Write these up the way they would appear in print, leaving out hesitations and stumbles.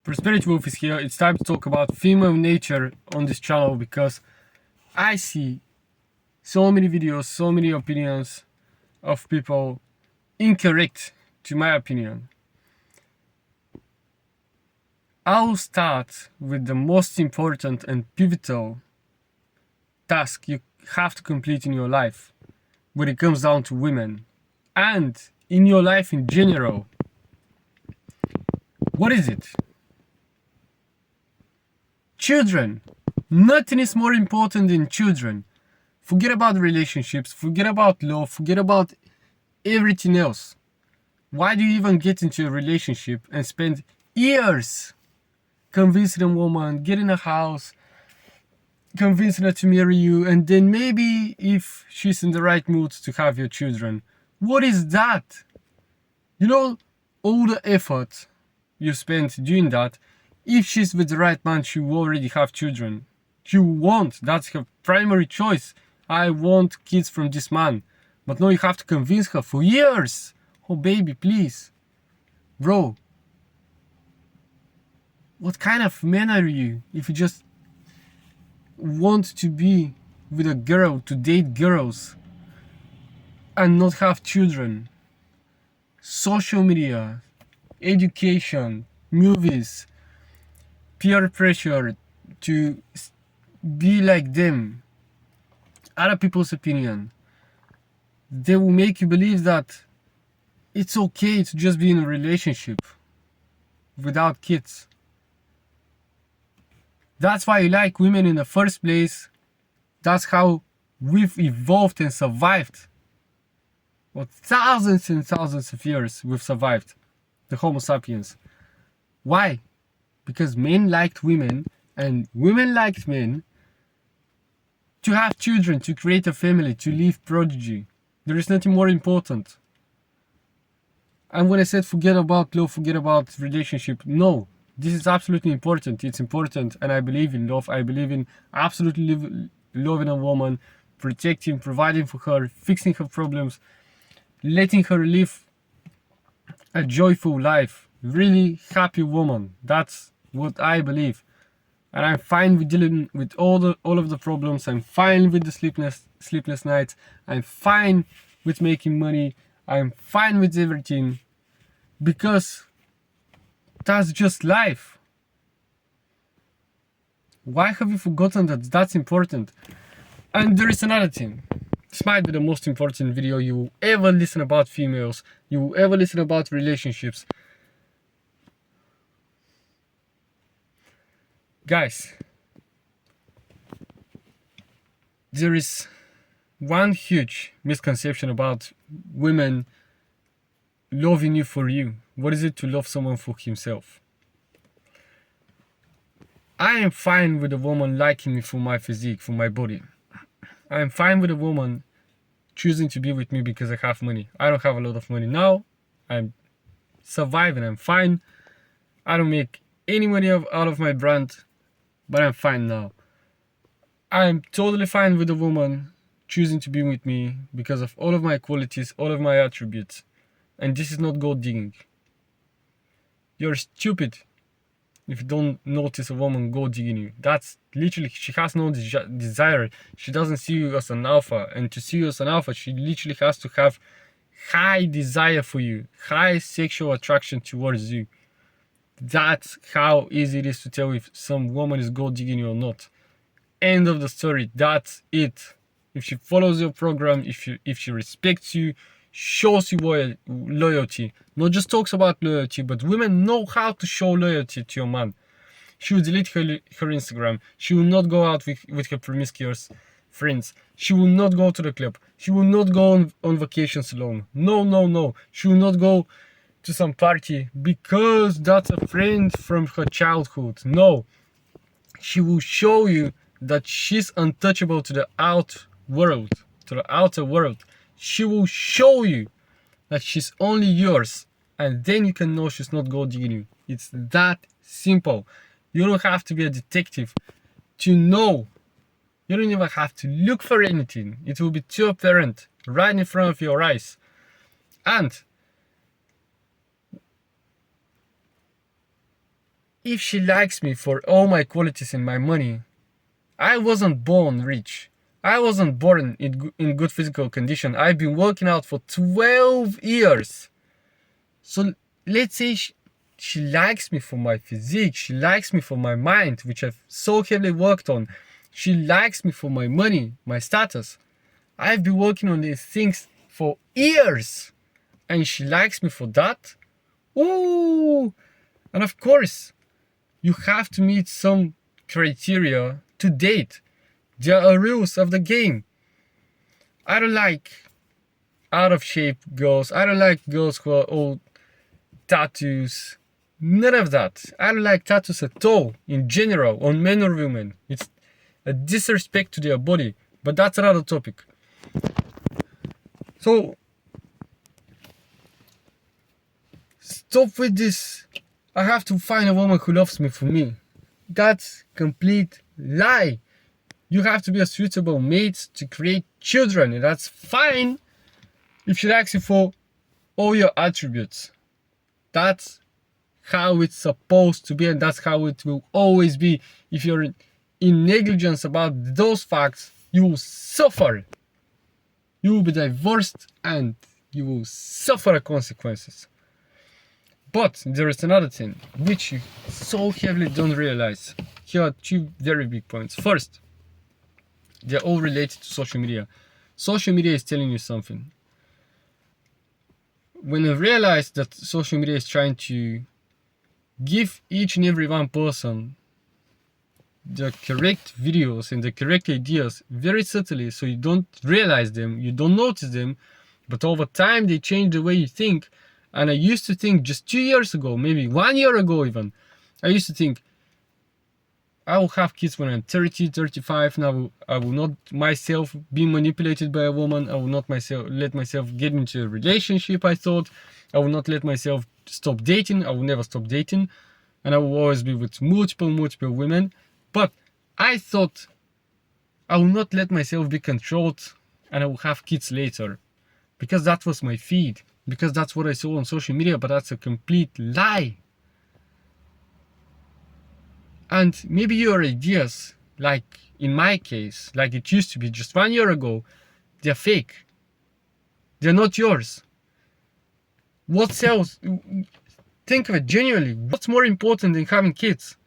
Prosperity Wolf is here. It's time to talk about female nature on this channel because I see so many videos, so many opinions of people incorrect to my opinion. I'll start with the most important and pivotal task you have to complete in your life when it comes down to women and in your life in general. What is it? Children. Nothing is more important than children. Forget about relationships, forget about love, forget about everything else. Why do you even get into a relationship and spend years convincing a woman, getting a house, convincing her to marry you, and then maybe if she's in the right mood to have your children? What is that? You know, all the effort you spent doing that, if she's with the right man, she will already have children. You want, that's her primary choice. I want kids from this man. But now you have to convince her for years. Oh baby, please. Bro, what kind of man are you if you just want to be with a girl, to date girls and not have children? Social media, education, movies, peer pressure to be like them, other people's opinion, they will make you believe that it's okay to just be in a relationship without kids. That's why you like women in the first place. That's how we've evolved and survived. For thousands and thousands of years we've survived, the Homo sapiens. Why? Because men liked women and women liked men to have children, to create a family, to leave progeny. There is nothing more important. And when I said forget about love, forget about relationship, no, this is absolutely important. It's important, and I believe in love. I believe in absolutely loving a woman, protecting, providing for her, fixing her problems, letting her live a joyful life, really happy woman. That's what I believe. And I'm fine with dealing with all of the problems. I'm fine with the sleepless nights. I'm fine with making money. I'm fine with everything, because that's just life. Why have you forgotten that that's important? And there is another thing. This might be the most important video you will ever listen about females, you will ever listen about relationships. Guys, there is one huge misconception about women loving you for you. What is it to love someone for himself? I am fine with a woman liking me for my physique, for my body. I am fine with a woman choosing to be with me because I have money. I don't have a lot of money now. I'm surviving, I'm fine. I don't make any money out of my brand, but I'm fine now. I'm totally fine with a woman choosing to be with me because of all of my qualities, all of my attributes. And this is not gold digging. You're stupid if you don't notice a woman gold digging you. That's literally, she has no desire. She doesn't see you as an alpha. And to see you as an alpha, she literally has to have high desire for you, high sexual attraction towards you. That's how easy it is to tell if some woman is gold digging you or not. End of the story. That's it. If she follows your program, if she respects you, shows you loyalty, not just talks about loyalty, but women know how to show loyalty to your man. She will delete her Instagram. She will not go out with her promiscuous friends. She will not go to the club. She will not go on vacations alone. No. She will not go to some party because that's a friend from her childhood. No. She will show you that she's untouchable to the outer world. She will show you that she's only yours, and then you can know she's not gold digging you. It's that simple. You don't have to be a detective to know. You don't even have to look for anything. It will be too apparent right in front of your eyes. And if she likes me for all my qualities and my money, I wasn't born rich. I wasn't born in good physical condition. I've been working out for 12 years. So let's say she likes me for my physique. She likes me for my mind, which I've so heavily worked on. She likes me for my money, my status. I've been working on these things for years. And she likes me for that? Ooh! And of course, you have to meet some criteria to date. There are rules of the game. I don't like out of shape girls. I don't like girls who are all tattoos. None of that. I don't like tattoos at all, in general, on men or women. It's a disrespect to their body. But that's another topic. So, stop with this. I have to find a woman who loves me for me. That's complete lie. You have to be a suitable mate to create children, and that's fine if she likes you for all your attributes. That's how it's supposed to be, and that's how it will always be. If you're in negligence about those facts, you will suffer. You will be divorced and you will suffer the consequences. But there is another thing which you so heavily don't realize. Here are two very big points. First, they're all related to social media. Social media is telling you something. When I realized that social media is trying to give each and every one person the correct videos and the correct ideas very subtly, so you don't realize them, you don't notice them, but over time they change the way you think. And I used to think just 2 years ago, maybe 1 year ago even, I used to think I will have kids when I'm 30, 35, and I will not myself be manipulated by a woman. I will not let myself get into a relationship, I thought. I will not let myself stop dating. I will never stop dating. And I will always be with multiple women. But I thought I will not let myself be controlled and I will have kids later. Because that was my feed. Because that's what I saw on social media, but that's a complete lie. And maybe your ideas, like in my case, like it used to be just 1 year ago, they're fake. They're not yours. What sells? Think of it genuinely. What's more important than having kids?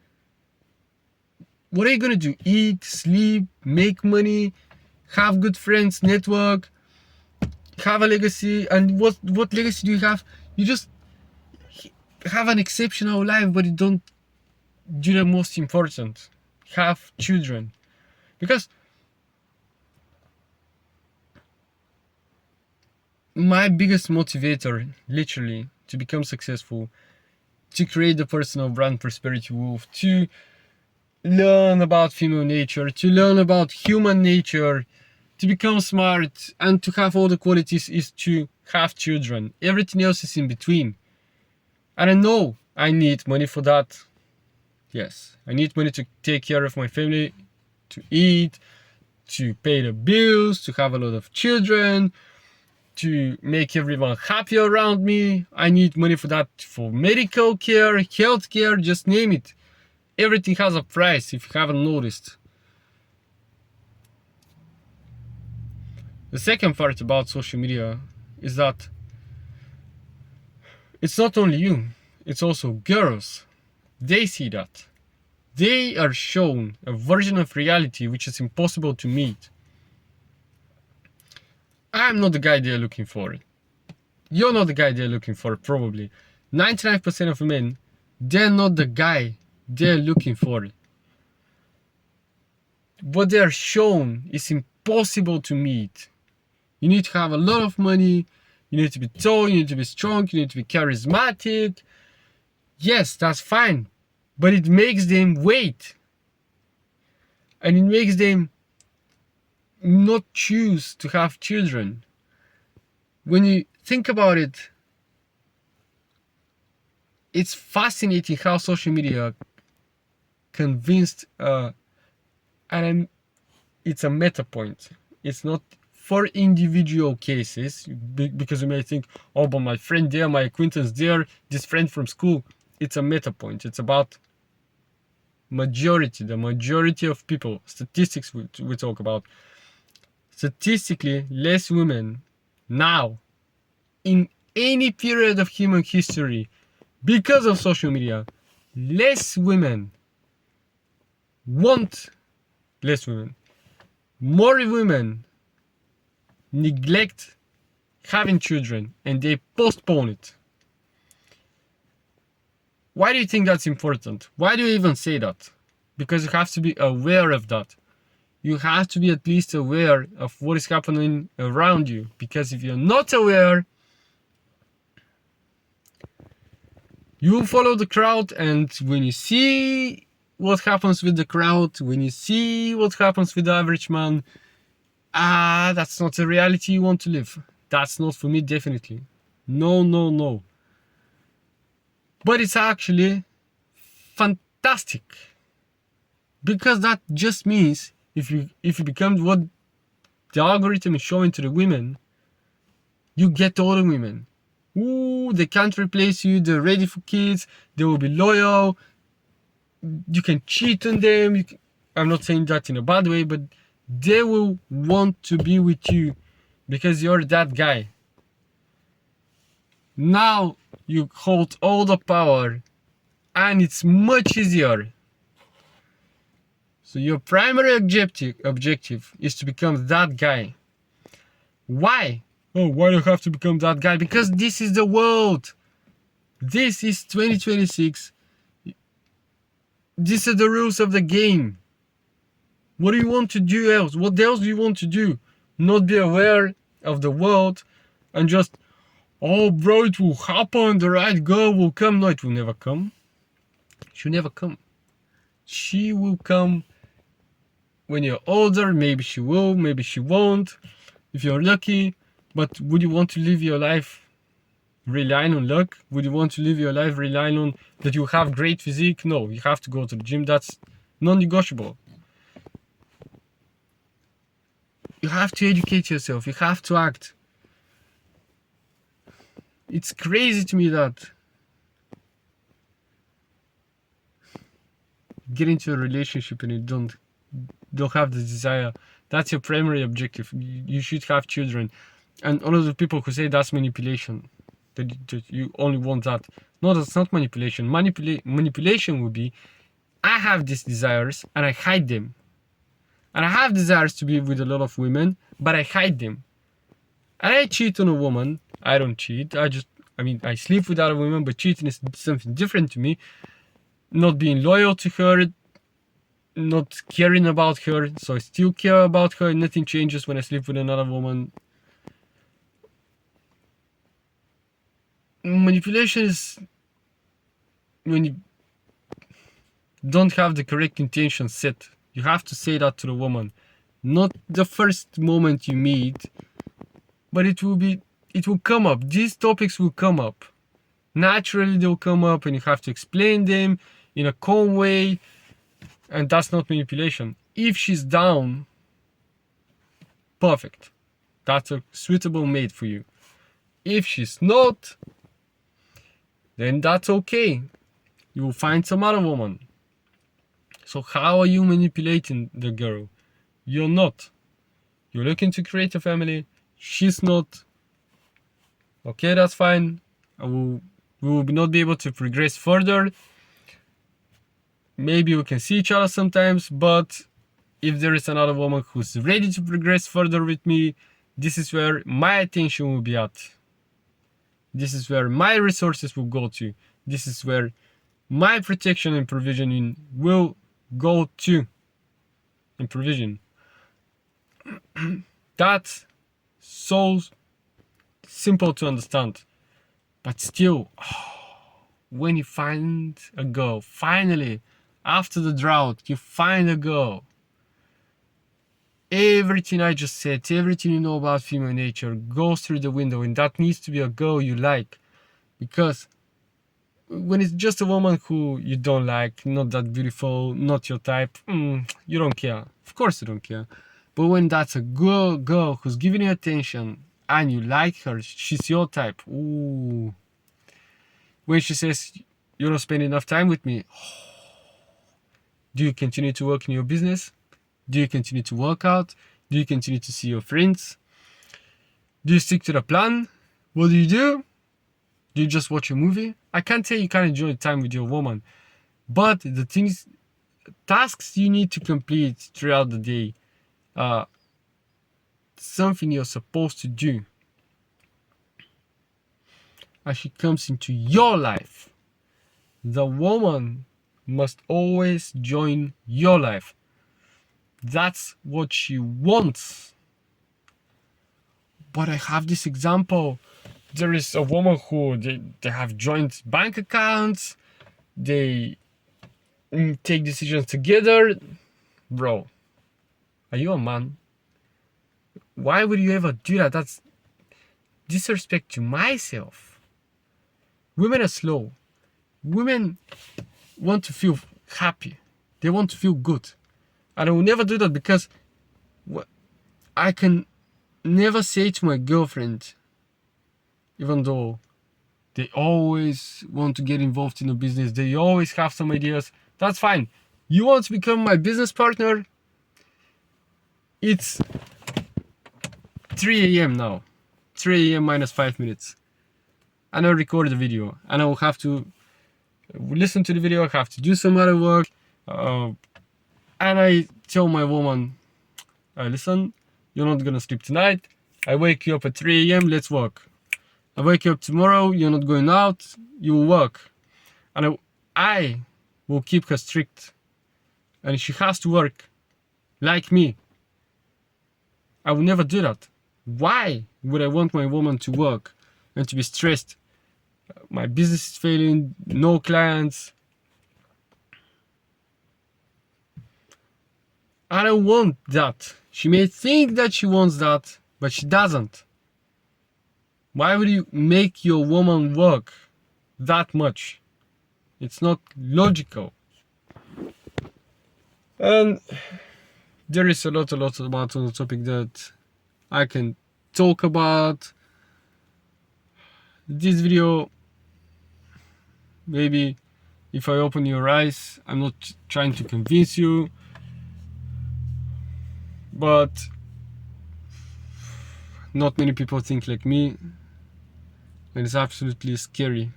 What are you gonna do? Eat, sleep, make money, have good friends, network, have a legacy. And what legacy do you have? You just have an exceptional life, but you don't do the most important. Have children. Because my biggest motivator, literally, to become successful, to create the personal brand Prosperity Wolf, to learn about female nature, to learn about human nature, to become smart, and to have all the qualities is to have children. Everything else is in between. And I know I need money for that. Yes, I need money to take care of my family, to eat, to pay the bills, to have a lot of children, to make everyone happy around me. I need money for that, for medical care, health care, just name it. Everything has a price if you haven't noticed. The second part about social media is that it's not only you, it's also girls. They see that. They are shown a version of reality which is impossible to meet. I'm not the guy they're looking for. You're not the guy they're looking for, probably. 99% of men, they're not the guy they're looking for. What they're shown is impossible to meet. You need to have a lot of money, you need to be tall, you need to be strong, you need to be charismatic. Yes, that's fine. But it makes them wait. And it makes them not choose to have children. When you think about it, it's fascinating how social media convinced, it's a meta point. It's not for individual cases, because you may think, but my friend there, my acquaintance there, this friend from school. It's a meta point. It's about the majority of people, statistics we talk about, statistically less women now in any period of human history, because of social media, less women want less women. More women neglect having children and they postpone it. Why do you think that's important? Why do you even say that? Because you have to be aware of that. You have to be at least aware of what is happening around you. Because if you're not aware, you will follow the crowd, and when you see what happens with the crowd, when you see what happens with the average man, that's not a reality you want to live. That's not for me, definitely. No, no, no. But it's actually fantastic, because that just means if you become what the algorithm is showing to the women, you get all the women. Ooh, they can't replace you, they're ready for kids, they will be loyal, you can cheat on them. I'm not saying that in a bad way, but they will want to be with you because you're that guy. Now you hold all the power and it's much easier. So your primary objective is to become that guy. Why? Oh, why do you have to become that guy? Because this is the world. This is 2026. These are the rules of the game. What do you want to do else? What else do you want to do? Not be aware of the world and just, oh bro, it will happen, the right girl will come. No, it will never come. She'll never come. She will come when you're older. Maybe she will, maybe she won't, if you're lucky. But would you want to live your life relying on luck? Would you want to live your life relying on that you have great physique? No, you have to go to the gym. That's non-negotiable. You have to educate yourself. You have to act. It's crazy to me that get into a relationship and you don't have the desire. That's your primary objective. You should have children. And all of the people who say that's manipulation, that you only want that. No, that's not manipulation. Manipulation would be, I have these desires and I hide them. And I have desires to be with a lot of women, but I hide them. And I cheat on a woman. I don't cheat. I sleep with other women, but cheating is something different to me. Not being loyal to her, not caring about her. So I still care about her. Nothing changes when I sleep with another woman. Manipulation is when you don't have the correct intention set. You have to say that to the woman. Not the first moment you meet, but it will come up. These topics will come up. Naturally they'll come up and you have to explain them in a calm way. And that's not manipulation. If she's down, perfect. That's a suitable mate for you. If she's not, then that's okay. You will find some other woman. So how are you manipulating the girl? You're not. You're looking to create a family. She's not. Okay, that's fine. We will not be able to progress further. Maybe we can see each other sometimes, but if there is another woman who's ready to progress further with me, this is where my attention will be at. This is where my resources will go to. This is where my protection and provisioning will go to. In provision. That's so simple to understand. But still, when you find a girl, finally, after the drought, you find a girl. Everything I just said, everything you know about female nature goes through the window, and that needs to be a girl you like. Because when it's just a woman who you don't like, not that beautiful, not your type, you don't care. Of course you don't care. But when that's a girl who's giving you attention and you like her, she's your type. Ooh. When she says, you don't spend enough time with me, Do you continue to work in your business? Do you continue to work out? Do you continue to see your friends? Do you stick to the plan? What do? Do you just watch a movie? I can't say you can't enjoy time with your woman, but the things, tasks you need to complete throughout the day, something you're supposed to do, as she comes into your life, the woman must always join your life. That's what she wants. But I have this example. There is a woman who they have joint bank accounts. They take decisions together. Bro, are you a man? Why would you ever do that? That's disrespect to myself. Women are slow. Women want to feel happy. They want to feel good. And I will never do that, because I can never say to my girlfriend, even though they always want to get involved in a business, they always have some ideas, that's fine. You want to become my business partner? It's 3 a.m. now. 3 a.m. minus 5 minutes. And I record the video. And I will have to listen to the video. I have to do some other work. And I tell my woman, listen, you're not gonna sleep tonight. I wake you up at 3 a.m. Let's work. I wake you up tomorrow. You're not going out. You will work. And I will keep her strict. And she has to work like me. I will never do that. Why would I want my woman to work and to be stressed? My business is failing, no clients. I don't want that. She may think that she wants that, but she doesn't. Why would you make your woman work that much? It's not logical. And there is a lot about on the topic that I can talk about. This video, maybe if I open your eyes, I'm not trying to convince you, but not many people think like me, and it's absolutely scary.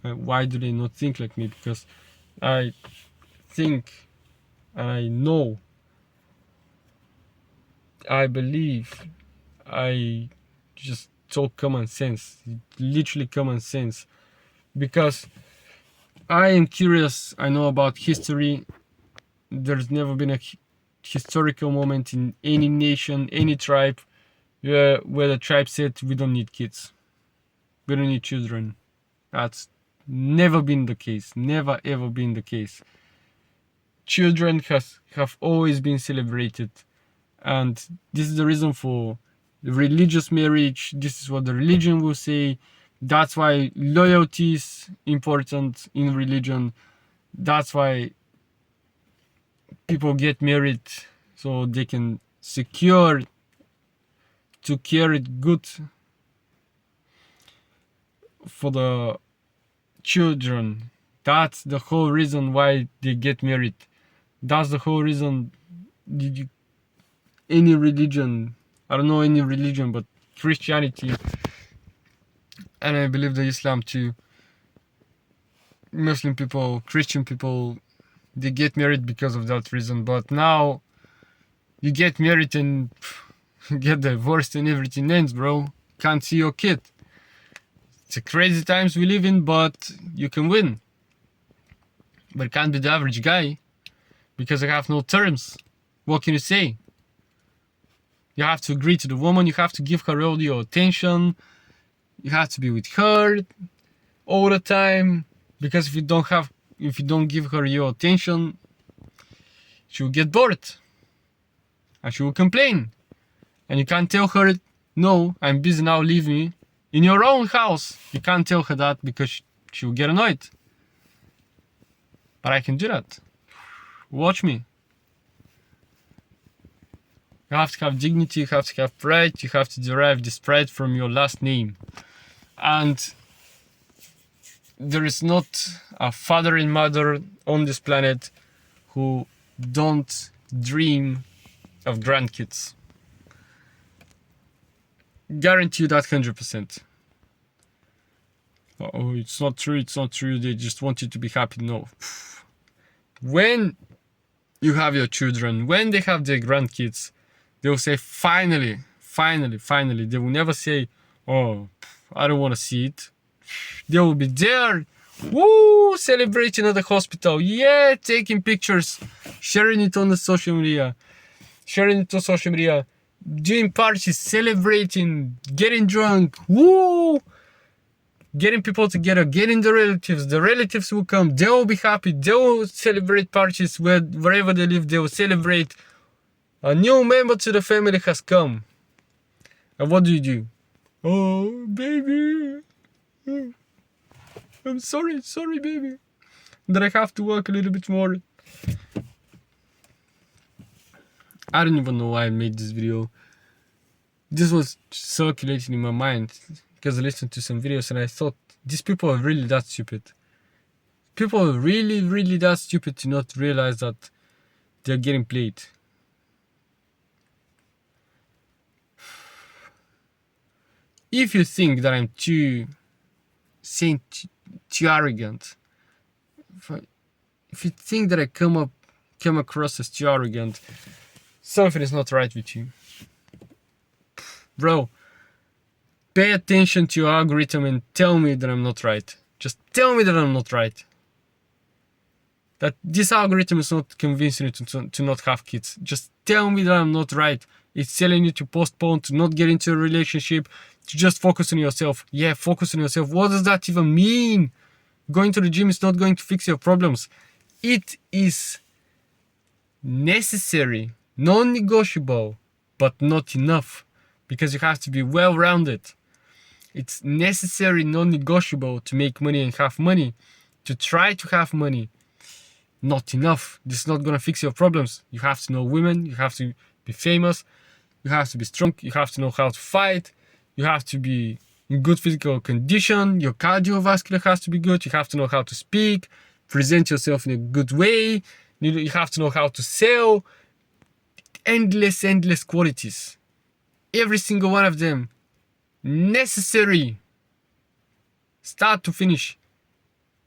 Why do they not think like me? Because I think, and I know, I believe, I just talk common sense, literally common sense, because I am curious. I know about history. There's never been a historical moment in any nation, any tribe, where the tribe said, we don't need kids, we don't need children. That's never been the case, never ever been the case. Children have always been celebrated, and this is the reason for the religious marriage. This is what the religion will say. That's why loyalty is important in religion. That's why people get married, so they can secure to care it good for the children. That's the whole reason why they get married. That's the whole reason. Any religion, I don't know any religion, but Christianity, and I believe the Islam too, Muslim people, Christian people, they get married because of that reason. But now you get married and get divorced and everything ends, bro. Can't see your kid. It's a crazy times we live in, but you can win. But can't be the average guy, because I have no terms. What can you say? You have to agree to the woman. You have to give her all your attention. You have to be with her all the time, because if you don't give her your attention, she will get bored and she will complain. And you can't tell her, no, I'm busy now, leave me. In your own house, you can't tell her that, because she will get annoyed. But I can do that. Watch me. You have to have dignity, you have to have pride, you have to derive this pride from your last name. And there is not a father and mother on this planet who don't dream of grandkids. Guarantee you that 100%. Oh, it's not true, it's not true, they just want you to be happy. No. When you have your children, when they have their grandkids, they will say, finally, finally, finally. They will never say, oh, I don't want to see it. They will be there, woo, celebrating at the hospital. Yeah, taking pictures, sharing it on the social media, doing parties, celebrating, getting drunk, woo, getting people together, getting the relatives will come, they will be happy, they will celebrate parties wherever they live, they will celebrate. A new member to the family has come. And what do? Oh, baby, I'm sorry, baby, that I have to work a little bit more. I don't even know why I made this video. This was circulating in my mind because I listened to some videos and I thought, these people are really that stupid. People are really, really that stupid to not realize that they're getting played. If you think that I'm too arrogant, if you think that I come across as too arrogant, something is not right with you. Bro, pay attention to your algorithm and tell me that I'm not right. Just tell me that I'm not right. That this algorithm is not convincing you to not have kids. Just tell me that I'm not right. It's telling you to postpone, to not get into a relationship, to just focus on yourself. Yeah, focus on yourself. What does that even mean? Going to the gym is not going to fix your problems. It is necessary, non-negotiable, but not enough, because you have to be well-rounded. It's necessary, non-negotiable to make money and have money, to try to have money. Not enough. This is not going to fix your problems. You have to know women, you have to be famous, you have to be strong, you have to know how to fight, you have to be in good physical condition, your cardiovascular has to be good, you have to know how to speak, present yourself in a good way, you have to know how to sell. Endless qualities. Every single one of them necessary, start to finish,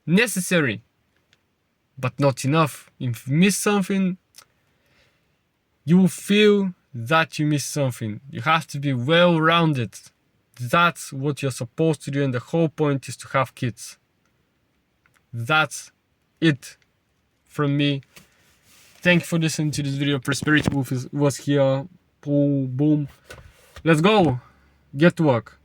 necessary, but not enough. If you miss something, you will feel that you miss something. You have to be well-rounded. That's what you're supposed to do, and the whole point is to have kids. That's it from me. Thank you for listening to this video. Prosperity Wolf was here. Boom. Let's go. Get to work.